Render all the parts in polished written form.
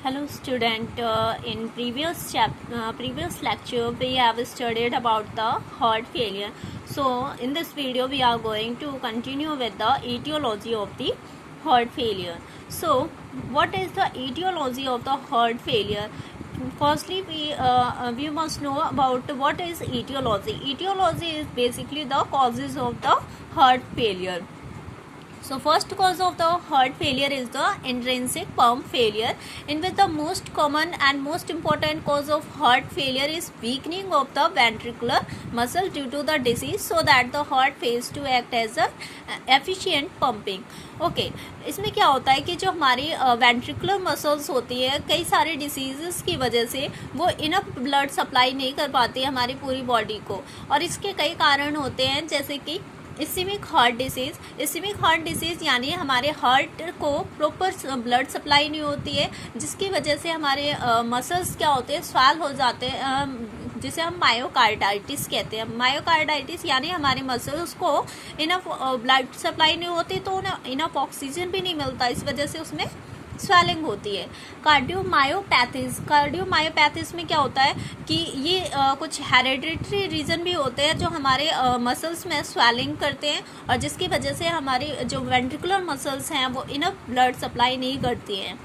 Hello student, in previous lecture we have studied about the heart failure. So in this video we are going to continue with the etiology of the heart failure. So what is the etiology of the heart failure? Firstly we must know about what is etiology. Etiology is basically the causes of the heart failure. So first cause of the heart failure is the intrinsic pump failure, in which the most common and most important cause of heart failure is weakening of the ventricular muscle due to the disease, so that the heart fails to act as a efficient pumping. Okay इसमें क्या होता है कि जो हमारी ventricular muscles होती है, कई सारे डिसीजेस की वजह से वो इनफ ब्लड सप्लाई नहीं कर पाती है हमारी पूरी बॉडी को, और इसके कई कारण होते हैं, जैसे कि इस्कीमिक हार्ट डिसीज़ यानी हमारे हार्ट को प्रॉपर ब्लड सप्लाई नहीं होती है, जिसकी वजह से हमारे मसल्स क्या होते हैं, स्वेल हो जाते हैं, जिसे हम मायोकार्डाइटिस कहते हैं. मायोकार्डाइटिस यानी हमारे मसल्स को इनफ ब्लड सप्लाई नहीं होती, तो उन्हें इनफ ऑक्सीजन भी नहीं मिलता, इस वजह से उसमें स्वेलिंग होती है. कार्डियोमायोपैथीज में क्या होता है कि ये कुछ हेरिडिटरी रीजन भी होते हैं जो हमारे मसल्स में स्वेलिंग करते हैं, और जिसकी वजह से हमारी जो वेंट्रिकुलर मसल्स हैं वो इनफ ब्लड सप्लाई नहीं करती हैं,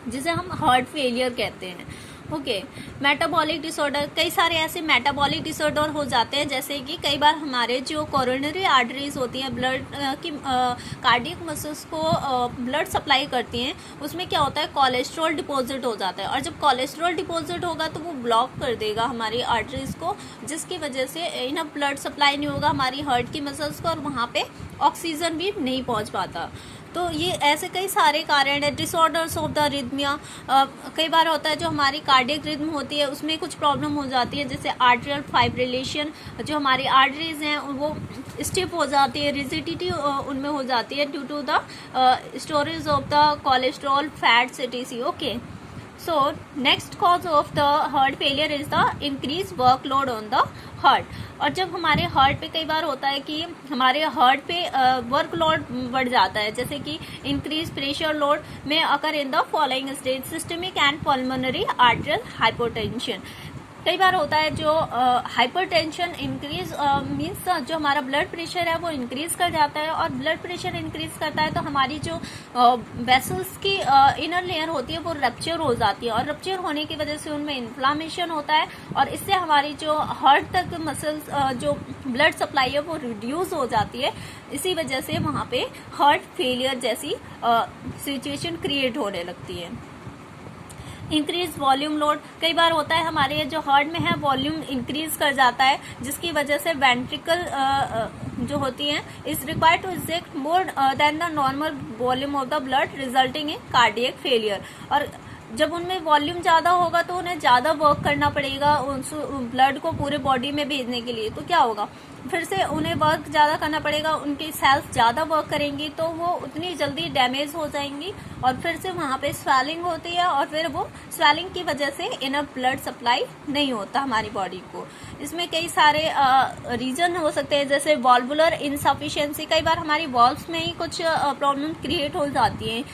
जिसे हम हार्ट फेलियर कहते हैं. ओके मेटाबॉलिक डिसऑर्डर, कई सारे ऐसे मेटाबॉलिक डिसऑर्डर हो जाते हैं, जैसे कि कई बार हमारे जो कोरोनरी आर्टरीज होती हैं, ब्लड की कार्डियक मसल्स को ब्लड सप्लाई करती हैं, उसमें क्या होता है, कोलेस्ट्रॉल डिपॉजिट हो जाता है, और जब कोलेस्ट्रॉल डिपॉजिट होगा तो वो ब्लॉक कर देगा हमारी आर्टरीज को, जिसकी वजह से इनफ ब्लड सप्लाई नहीं होगा हमारी हार्ट की मसल्स को, और वहाँ पे ऑक्सीजन भी नहीं पहुँच पाता. तो ये ऐसे कई सारे कारण है. डिसऑर्डर्स ऑफ द रिदमिया, कई बार होता है जो हमारी कार्डियक रिदम होती है उसमें कुछ प्रॉब्लम हो जाती है, जैसे आर्टरियल फाइब्रिलेशन, जो हमारी आर्टरीज हैं वो स्टिफ हो जाती है, रिजिडिटी उनमें हो जाती है due to the storage of the cholesterol, fats etc. Okay so next cause of the heart failure is the increase workload on the heart. और जब हमारे हार्ट पे कई बार होता है कि हमारे हार्ट पे वर्कलोड बढ़ जाता है, जैसे कि इंक्रीज प्रेशर लोड में occur in the following stage, systemic and pulmonary arterial hypotension. कई बार होता है जो हाइपरटेंशन इंक्रीज मीन्स जो हमारा ब्लड प्रेशर है वो इंक्रीज कर जाता है, और ब्लड प्रेशर इंक्रीज करता है तो हमारी जो वेसल्स की इनर लेयर होती है वो रप्चर हो जाती है, और रप्चर होने की वजह से उनमें इन्फ्लामेशन होता है, और इससे हमारी जो हार्ट तक मसल्स जो ब्लड सप्लाई है वो रिड्यूस हो जाती है. इसी वजह से वहाँ पे हार्ट फेलियर जैसी सिचुएशन क्रिएट होने लगती है. इंक्रीज वॉल्यूम लोड, कई बार होता है हमारे जो हार्ट में है वॉल्यूम इंक्रीज कर जाता है, जिसकी वजह से वेंट्रिकल जो होती है is required to inject more than the normal volume of the blood, resulting in cardiac failure. और जब उनमें वॉल्यूम ज़्यादा होगा तो उन्हें ज़्यादा वर्क करना पड़ेगा ब्लड को पूरे बॉडी में भेजने के लिए, तो क्या होगा, फिर से उन्हें वर्क ज़्यादा करना पड़ेगा, उनकी सेल्स ज़्यादा वर्क करेंगी तो वो उतनी जल्दी डैमेज हो जाएंगी, और फिर से वहाँ पे स्वेलिंग होती है, और फिर वो स्वेलिंग की वजह से इनफ ब्लड सप्लाई नहीं होता हमारी बॉडी को. इसमें कई सारे रीजन हो सकते हैं, जैसे वॉल्वुलर इनसफिशिएंसी, कई बार हमारी वॉल्व्स में ही कुछ प्रॉब्लम क्रिएट हो जाती है.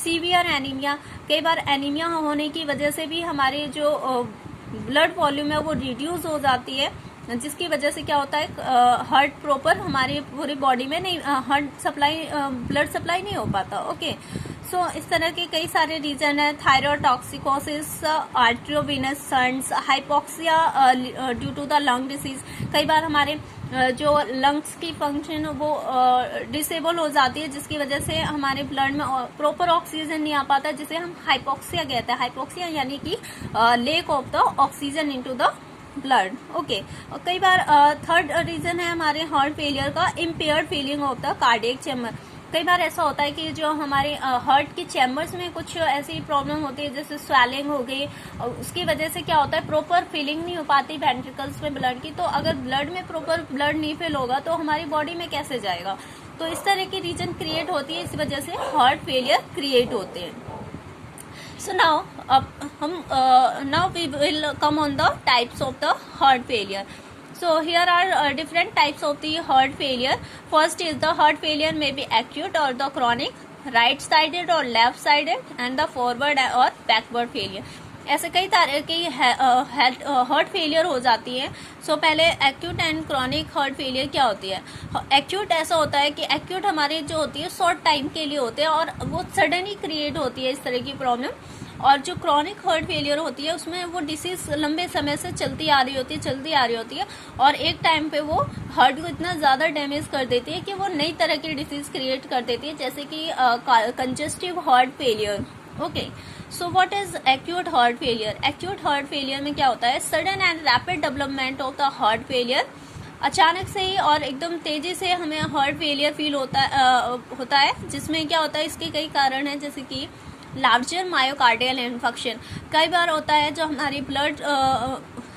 सीवियर एनीमिया, कई बार एनीमिया होने की वजह से भी हमारी जो ब्लड वॉल्यूम है वो रिड्यूस हो जाती है, जिसकी वजह से क्या होता है, हार्ट प्रॉपर हमारी पूरी बॉडी में नहीं, हार्ट सप्लाई ब्लड सप्लाई नहीं हो पाता. ओके सो इस तरह के कई सारे रीजन है. Thyroid toxicosis, arteriovenous shunts, hypoxia due to the lung disease, कई बार हमारे जो लंग्स की फंक्शन वो डिसेबल हो जाती है, जिसकी वजह से हमारे ब्लड में प्रॉपर ऑक्सीजन नहीं आ पाता, जिसे हम हाइपोक्सिया कहते हैं. हाइपोक्सिया यानी कि lake of the oxygen into the blood. Okay कई बार थर्ड रीजन है हमारे हार्ट फेलियर का, impaired feeling of the cardiac chamber. कई बार ऐसा होता है कि जो हमारे हार्ट की चैम्बर्स में कुछ ऐसी प्रॉब्लम होती है, जैसे स्वेलिंग हो गई, उसकी वजह से क्या होता है, प्रॉपर फीलिंग नहीं हो पाती वेंट्रिकल्स में ब्लड की, तो अगर ब्लड में प्रॉपर ब्लड नहीं फिल होगा तो हमारी बॉडी में कैसे जाएगा, तो इस तरह की रीजन क्रिएट होती है, इस वजह से हार्ट फेलियर क्रिएट होते हैं. So now we will come on the types of the heart failure. So here are different types of the heart failure. First is the heart failure may be acute or the chronic. Right sided और left sided and the forward और backward failure. ऐसे कई तरह की heart failure हो जाती है। सो पहले acute and chronic heart failure क्या होती है। एक्यूट ऐसा होता है कि एक्यूट हमारे जो होती है शॉर्ट टाइम के लिए होते हैं और वो सडनली क्रिएट होती है इस तरह की प्रॉब्लम। और जो क्रॉनिक हार्ट फेलियर होती है उसमें वो डिसीज लंबे समय से चलती आ रही होती है और एक टाइम पे वो हार्ट को इतना ज़्यादा डैमेज कर देती है कि वो नई तरह की डिसीज क्रिएट कर देती है, जैसे कि congestive heart failure. Okay, so what is acute heart failure. Acute heart failure में क्या होता है, sudden and rapid development of the heart failure. अचानक से ही और एकदम तेजी से हमें हार्ट फेलियर फील होता है जिसमें क्या होता है, इसके कई कारण हैं, जैसे कि लार्जर मायोकार्डियल इन्फेक्शन। कई बार होता है जो हमारी ब्लड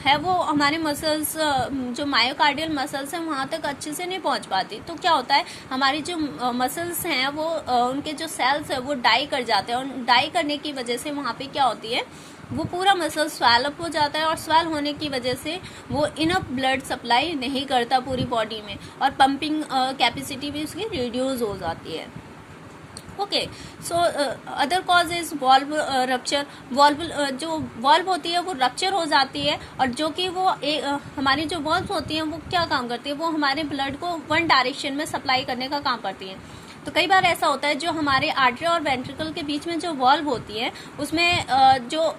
है वो हमारे मसल्स, जो मायोकार्डियल मसल्स हैं वहाँ तक अच्छे से नहीं पहुँच पाती। तो क्या होता है, हमारी जो मसल्स हैं वो उनके जो सेल्स है वो डाई कर जाते हैं और डाई करने की वजह से वहाँ पे क्या होती है, वो पूरा मसल स्वेल अप हो जाता है और स्वेल होने की वजह से वो इनफ ब्लड सप्लाई नहीं करता पूरी बॉडी में और पंपिंग कैपेसिटी भी उसकी रिड्यूस हो जाती है। Okay, so other cause is valve rupture. जो वॉल्व होती है वो रप्चर हो जाती है और जो कि वो हमारी जो वॉल्व होती हैं वो क्या काम करती है, वो हमारे ब्लड को वन डायरेक्शन में सप्लाई करने का काम करती है। तो कई बार ऐसा होता है जो हमारे आर्टरी और वेंट्रिकल के बीच में जो वॉल्व होती है उसमें जो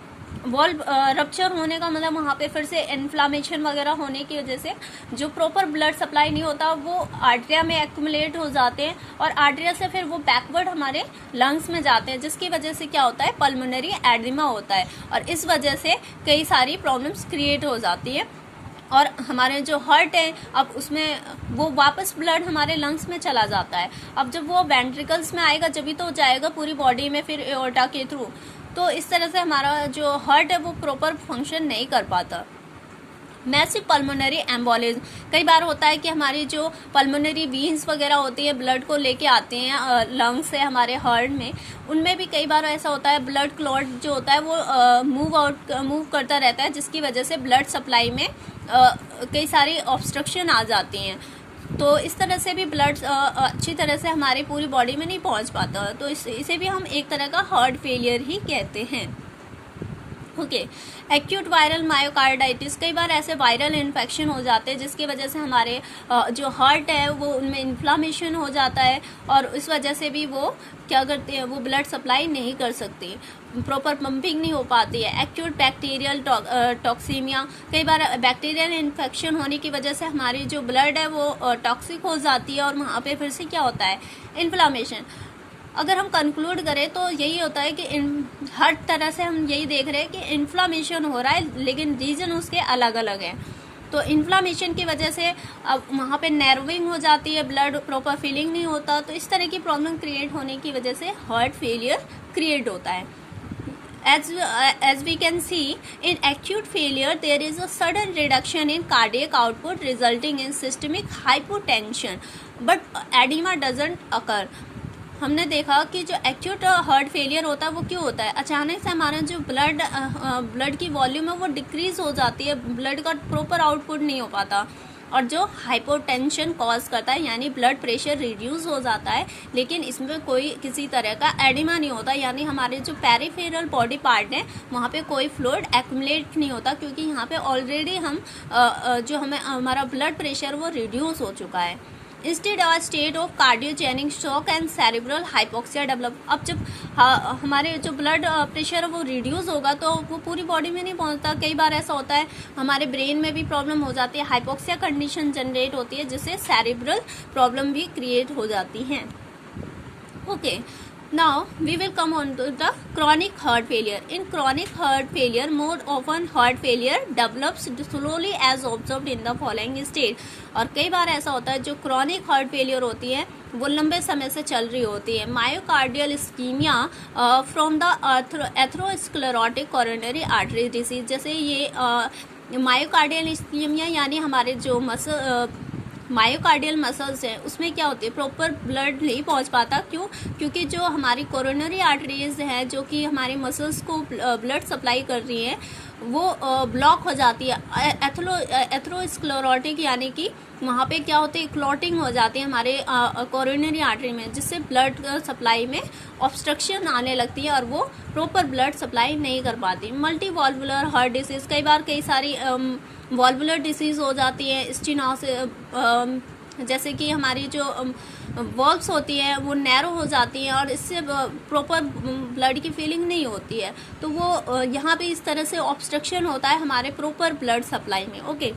वॉल्व रप्चर होने का मतलब वहाँ पे फिर से इन्फ्लामेशन वगैरह होने की वजह से जो प्रॉपर ब्लड सप्लाई नहीं होता वो आर्टरिया में एक्यूमुलेट हो जाते हैं और आर्टरिया से फिर वो बैकवर्ड हमारे लंग्स में जाते हैं, जिसकी वजह से क्या होता है, पल्मोनरी एडिमा होता है और इस वजह से कई सारी प्रॉब्लम्स क्रिएट हो जाती है। और हमारे जो हार्ट है अब उसमें वो वापस ब्लड हमारे लंग्स में चला जाता है। अब जब वो वेंट्रिकल्स में आएगा जब भी तो जाएगा पूरी बॉडी में फिर एओर्टा के थ्रू। तो इस तरह से हमारा जो हार्ट है वो प्रॉपर फंक्शन नहीं कर पाता। मैसिव पल्मोनरी एम्बोलिज्म, कई बार होता है कि हमारी जो पल्मोनरी वीन्स वगैरह होती है ब्लड को लेके आते हैं लंग्स से हमारे हार्ट में, उनमें भी कई बार ऐसा होता है ब्लड क्लॉट जो होता है वो मूव करता रहता है, जिसकी वजह से ब्लड सप्लाई में कई सारी ऑब्स्ट्रक्शन आ जाती हैं। तो इस तरह से भी ब्लड अच्छी तरह से हमारी पूरी बॉडी में नहीं पहुंच पाता, तो इसे भी हम एक तरह का हार्ट फेलियर ही कहते हैं। ओके, एक्यूट वायरल मायोकार्डाइटिस, कई बार ऐसे वायरल इन्फेक्शन हो जाते हैं जिसकी वजह से हमारे जो हार्ट है वो उनमें इन्फ्लामेशन हो जाता है और इस वजह से भी वो क्या करते हैं, वो ब्लड सप्लाई नहीं कर सकती, प्रॉपर पंपिंग नहीं हो पाती है। एक्यूट बैक्टीरियल टॉक्सीमिया, कई बार बैक्टीरियल इन्फेक्शन होने की वजह से हमारी जो ब्लड है वो टॉक्सिक हो जाती है और वहाँ पे फिर से क्या होता है, इन्फ्लामेशन। अगर हम कंक्लूड करें तो यही होता है कि हर तरह से हम यही देख रहे हैं कि इन्फ्लामेशन हो रहा है लेकिन रीजन उसके अलग अलग हैं। तो इन्फ्लामेशन की वजह से अब वहाँ पे नैरोइंग हो जाती है, ब्लड प्रॉपर फीलिंग नहीं होता, तो इस तरह की प्रॉब्लम क्रिएट होने की वजह से हार्ट फेलियर क्रिएट होता है। As we can see, in acute failure, there is a sudden reduction in cardiac output resulting in systemic hypotension, but edema doesn't occur. हमने देखा कि जो एक्यूट हार्ट फेलियर होता है वो क्यों होता है, अचानक से हमारा जो ब्लड की वॉल्यूम है वो डिक्रीज हो जाती है, ब्लड का प्रॉपर आउटपुट नहीं हो पाता और जो हाइपोटेंशन कॉज करता है यानी ब्लड प्रेशर रिड्यूस हो जाता है, लेकिन इसमें कोई किसी तरह का एडिमा नहीं होता, यानी हमारे जो पेरिफेरल बॉडी पार्ट है वहाँ पे कोई फ्लूइड एक्यूमुलेट नहीं होता क्योंकि यहाँ पे ऑलरेडी हम जो हमारा ब्लड प्रेशर वो रिड्यूस हो चुका है। Instead of state of cardiogenic shock and cerebral hypoxia develop. अब जब हमारे जो ब्लड प्रेशर है वो रिड्यूस होगा तो वो पूरी बॉडी में नहीं पहुंचता, कई बार ऐसा होता है हमारे ब्रेन में भी प्रॉब्लम हो जाती है, हाइपोक्सिया कंडीशन जनरेट होती है जिससे सेरेब्रल प्रॉब्लम भी क्रिएट हो जाती हैं। Okay, now we will come on to the chronic heart failure. In chronic heart failure, more often heart failure develops slowly as observed in the following stage. और कई बार ऐसा होता है जो chronic heart failure होती है वो लंबे समय से चल रही होती है। Myocardial ischaemia from the atherosclerotic coronary artery disease, जैसे ये मायोकार्डियल इस्कीमिया यानी हमारे जो मायोकार्डियल मसल्स हैं उसमें क्या होती है, प्रॉपर ब्लड नहीं पहुंच पाता। क्यों? क्योंकि जो हमारी कोरोनरी आर्टरीज हैं जो कि हमारे मसल्स को ब्लड सप्लाई कर रही हैं वो ब्लॉक हो जाती है। एथरोस्क्लेरोटिक यानी कि वहाँ पे क्या होती है, क्लॉटिंग हो जाती है हमारे कोरोनरी आर्टरी में, जिससे ब्लड सप्लाई में ऑब्स्ट्रक्शन आने लगती है और वो प्रॉपर ब्लड सप्लाई नहीं कर पाती। मल्टी वॉल्वुलर हार्ट डिसीज, कई बार कई सारी वॉल्वुलर डिसीज हो जाती है, स्टेनोसिस, जैसे कि हमारी जो वॉल्व्स होती है वो नैरो हो जाती हैं और इससे प्रॉपर ब्लड की फीलिंग नहीं होती है, तो वो यहाँ पे इस तरह से ऑब्स्ट्रक्शन होता है हमारे प्रॉपर ब्लड सप्लाई में। Okay,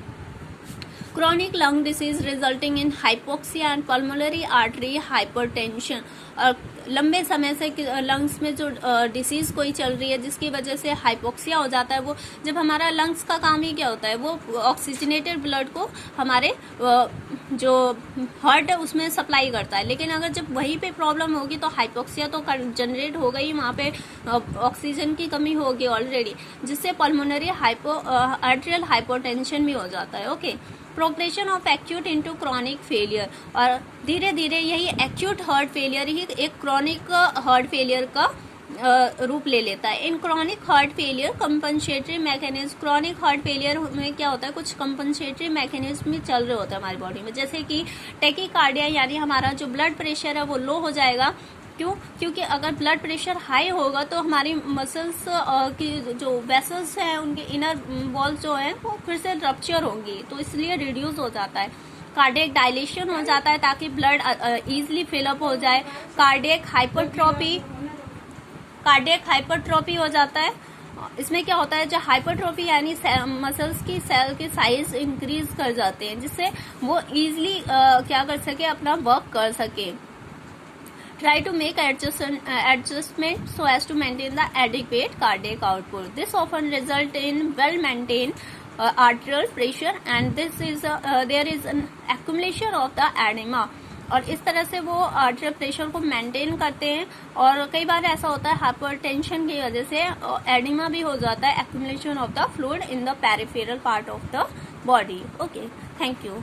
chronic lung disease resulting in hypoxia and pulmonary artery hypertension, और लंबे समय से लंग्स में जो डिसीज कोई चल रही है जिसकी वजह से हाइपोक्सिया हो जाता है। वो जब हमारा लंग्स का काम ही क्या होता है, वो ऑक्सीजनेटेड ब्लड को हमारे जो हार्ट है उसमें सप्लाई करता है, लेकिन अगर जब वहीं पे प्रॉब्लम होगी तो हाइपोक्सिया तो जनरेट हो गई, वहाँ पे ऑक्सीजन की कमी होगी ऑलरेडी, जिससे पल्मोनरी आर्टेरियल हाइपोटेंशन भी हो जाता है। Okay, progression of acute into chronic failure, और धीरे धीरे यही एक्यूट हार्ट फेलियर ही एक क्रॉनिक हार्ट फेलियर का रूप ले लेता है। इन chronic heart failure compensatory mechanism, chronic heart failure में क्या होता है, कुछ कंपनसेटरी मैकेनिज्म भी चल रहे होते हैं हमारी बॉडी में, जैसे कि टेकीकार्डिया, यानी हमारा जो ब्लड प्रेशर है वो लो हो जाएगा। क्यों? क्योंकि अगर ब्लड प्रेशर हाई होगा तो हमारी मसल्स की जो वेसल्स हैं उनके इनर वॉल्स जो है वो फिर से रप्चर होंगी, तो इसलिए रिड्यूस हो जाता है। कार्डियक डायलेशन हो जाता है ताकि ब्लड इजीली फिलअप हो जाए। कार्डियक हाइपरट्रॉपी हो जाता है। इसमें क्या होता है, जो हाइपरट्रॉफी यानी मसल्स की सेल के साइज इंक्रीज कर जाते हैं, जिससे वो इजीली क्या कर सके, अपना वर्क कर सके। Try to make adjustment so as to maintain the adequate cardiac output. This often result in well-maintained arterial pressure, and there is an accumulation of the edema. और इस तरह से वो आर्टेरियल प्रेशर को मेंटेन करते हैं, और कई बार ऐसा होता है हाइपरटेंशन की वजह से एडिमा भी हो जाता है, accumulation of the fluid in the peripheral part of the body. Okay, thank you.